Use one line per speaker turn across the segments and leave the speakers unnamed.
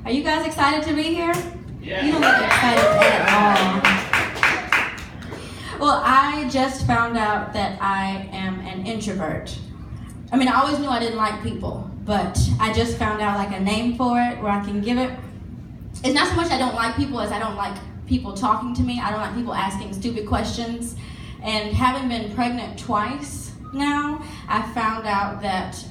Are you guys excited to be here?
Yeah.
You don't look excited at all. Well, I just found out that I am an introvert. I mean, I always knew I didn't like people, but I just found out like a name for it where I can give it. It's not so much I don't like people as I don't like people talking to me. I don't like people asking stupid questions. And having been pregnant twice now, I found out that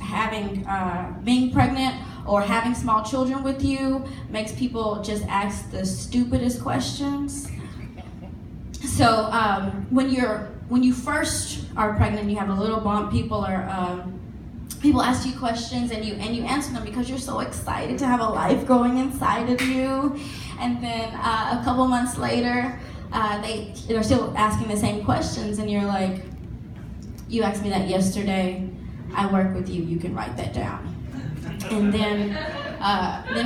being pregnant or having small children with you makes people just ask the stupidest questions. So when you first are pregnant, you have a little bump. People ask you questions and you answer them because you're so excited to have a life growing inside of you. And then a couple months later, they're still asking the same questions, and you're like, "You asked me that yesterday. I work with you. You can write that down." And then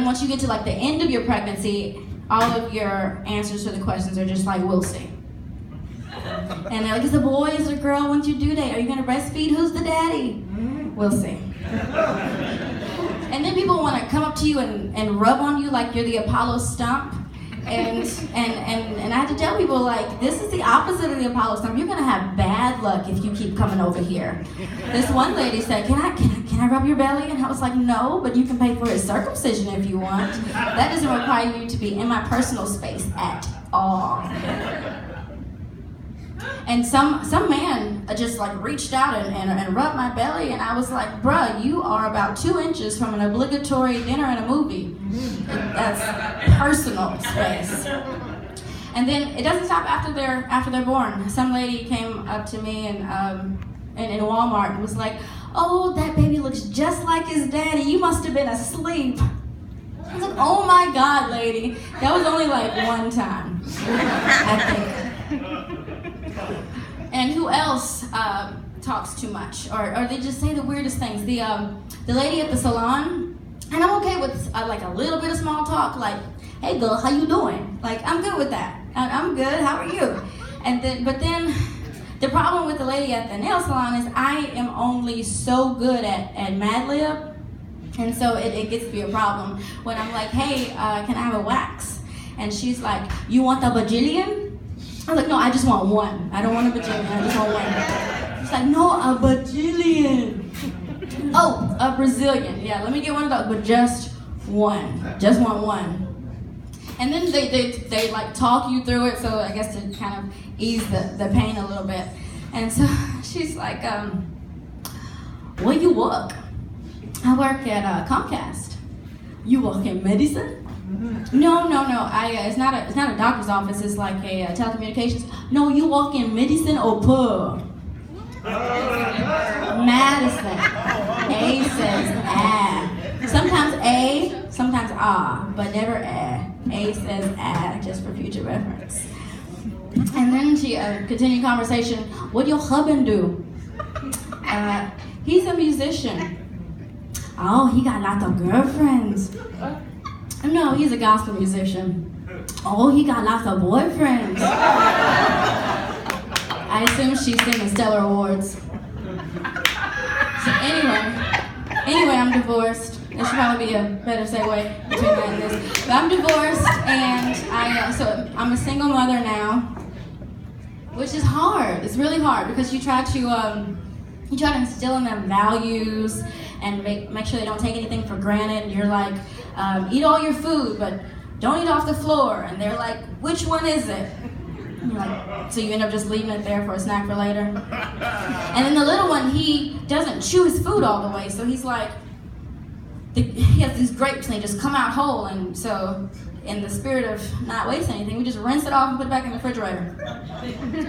once you get to like the end of your pregnancy, all of your answers to the questions are just like, "We'll see." And they're like, "Is it a boy? Is it a girl? When's your due date? Are you gonna breastfeed? Who's the daddy?" "We'll see." And then people want to come up to you and rub on you like you're the Apollo stump. And I had to tell people, like, this is the opposite of the Apollo stump. You're gonna have bad luck if you keep coming over here. This one lady said, can I rub your belly? And I was like, "No, but you can pay for his circumcision if you want. That doesn't require you to be in my personal space at all." And some man just like reached out and rubbed my belly, and I was like, "Bruh, you are about 2 inches from an obligatory dinner and a movie. That's personal space." And then it doesn't stop after they're born. Some lady came up to me in Walmart and was like, "Oh, that baby looks just like his daddy. You must have been asleep." I was like, "Oh my God, lady, that was only like one time, I think." And who else talks too much, or they just say the weirdest things? The lady at the salon, and I'm okay with like a little bit of small talk, like, "Hey girl, how you doing?" Like, I'm good with that. I'm good. How are you? But then the problem with the lady at the nail salon is I am only so good at Mad Lib, and so it gets to be a problem when I'm like, "Hey, can I have a wax?" And she's like, "You want a bajillion?" I was like, "No, I just want one. I don't want a bajillion, I just want one." She's like, "No, a bajillion." "Oh, a Brazilian. Yeah, let me get one of those, but just one. Just want one." And then they like talk you through it, so I guess to kind of ease the pain a little bit. And so she's like, "Where you work?" "I work at Comcast." "You work in medicine?" No. It's not a doctor's office. It's like a telecommunications. "No, you work in medicine or pub?" Madison. A says ah. Sometimes A, sometimes ah, but never A. A says ah, just for future reference. And then she continued conversation. "What your husband do?" "He's a musician." "Oh, he got lots of girlfriends." "No, he's a gospel musician." "Oh, he got lots of boyfriends." I assume she's singing Stellar Awards. So anyway, I'm divorced. There should probably be a better segue between that and this. But I'm divorced, and I'm a single mother now, which is hard. It's really hard because you try to instill in them values and make sure they don't take anything for granted. And you're like, eat all your food, but don't eat off the floor. And they're like, "Which one is it?" And you're like, so you end up just leaving it there for a snack for later. And then the little one, he doesn't chew his food all the way, so he's like, he has these grapes and they just come out whole. And so, in the spirit of not wasting anything, we just rinse it off and put it back in the refrigerator.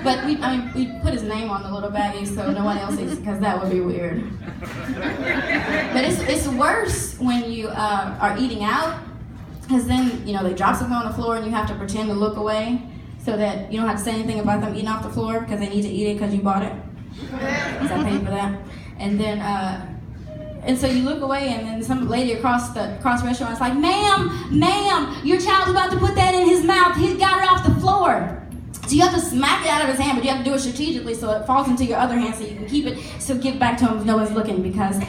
But we put his name on the little baggie so no one else eats it, because that would be weird. But it's worse when you are eating out, because then they drop something on the floor and you have to pretend to look away so that you don't have to say anything about them eating off the floor because they need to eat it because you bought it. Because I paid for that. And so you look away, and then some lady across the restaurant is like, ma'am, your child's about to put that in his mouth. He's got it off the floor. So you have to smack it out of his hand, but you have to do it strategically so it falls into your other hand so you can keep it, so give it back to him if no one's looking, because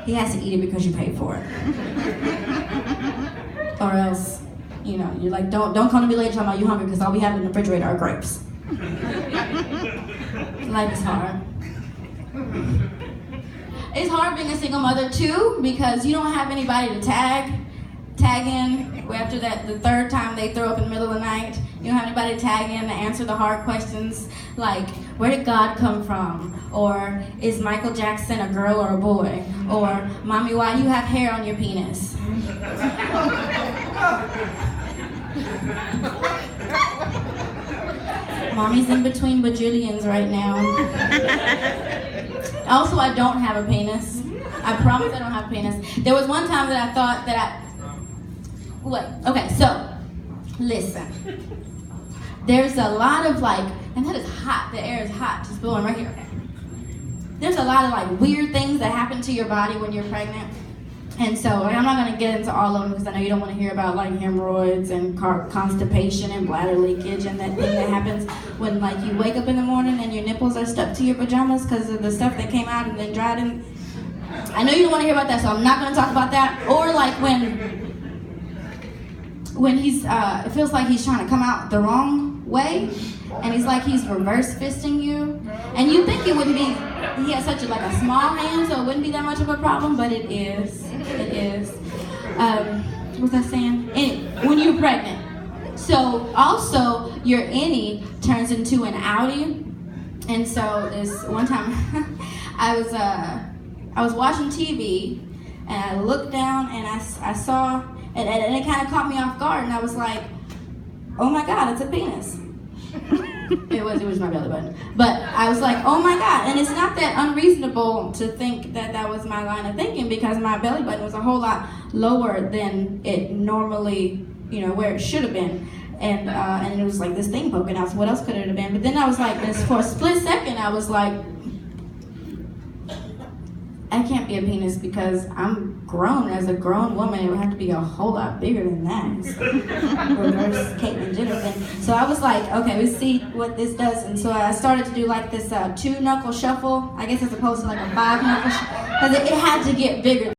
he has to eat it because you paid for it. or else, you're like, don't come to me later talking about you hungry because all we have in the refrigerator are grapes. Life is hard. It's hard being a single mother too because you don't have anybody to tag in after the third time they throw up in the middle of the night. You don't have anybody to tag in to answer the hard questions like, where did God come from? Or is Michael Jackson a girl or a boy? Or, Mommy, why do you have hair on your penis? Mommy's in between bajillions right now. Also, I don't have a penis. I promise I don't have a penis. There was one time that I thought that okay, so, listen. There's a lot of and that is hot, the air is hot, just blowing right here, okay. There's a lot of weird things that happen to your body when you're pregnant. And so, I'm not going to get into all of them because I know you don't want to hear about hemorrhoids and constipation and bladder leakage and that thing that happens when you wake up in the morning and your nipples are stuck to your pajamas because of the stuff that came out and then dried in. I know you don't want to hear about that, so I'm not going to talk about that. Or when he's, it feels like he's trying to come out the wrong way, and he's reverse fisting you, and you think it wouldn't be, he has such a small hand, so it wouldn't be that much of a problem, but it is. What was I saying? When you're pregnant. So also your innie turns into an outie, and so this one time I was watching TV, and I looked down and I saw. And it kind of caught me off guard, and I was like, oh my God, it's a penis. It was my belly button. But I was like, oh my God. And it's not that unreasonable to think that was my line of thinking because my belly button was a whole lot lower than it normally, where it should have been. And it was this thing poking out, so what else could it have been? But then I was for a split second, I was like, I can't be a penis because I'm grown. As a grown woman, it would have to be a whole lot bigger than that. Reverse Caitlyn Jenner thing. So I was like, okay, let's see what this does. And so I started to do this 2-knuckle shuffle, I guess as opposed to a 5-knuckle shuffle, because it had to get bigger.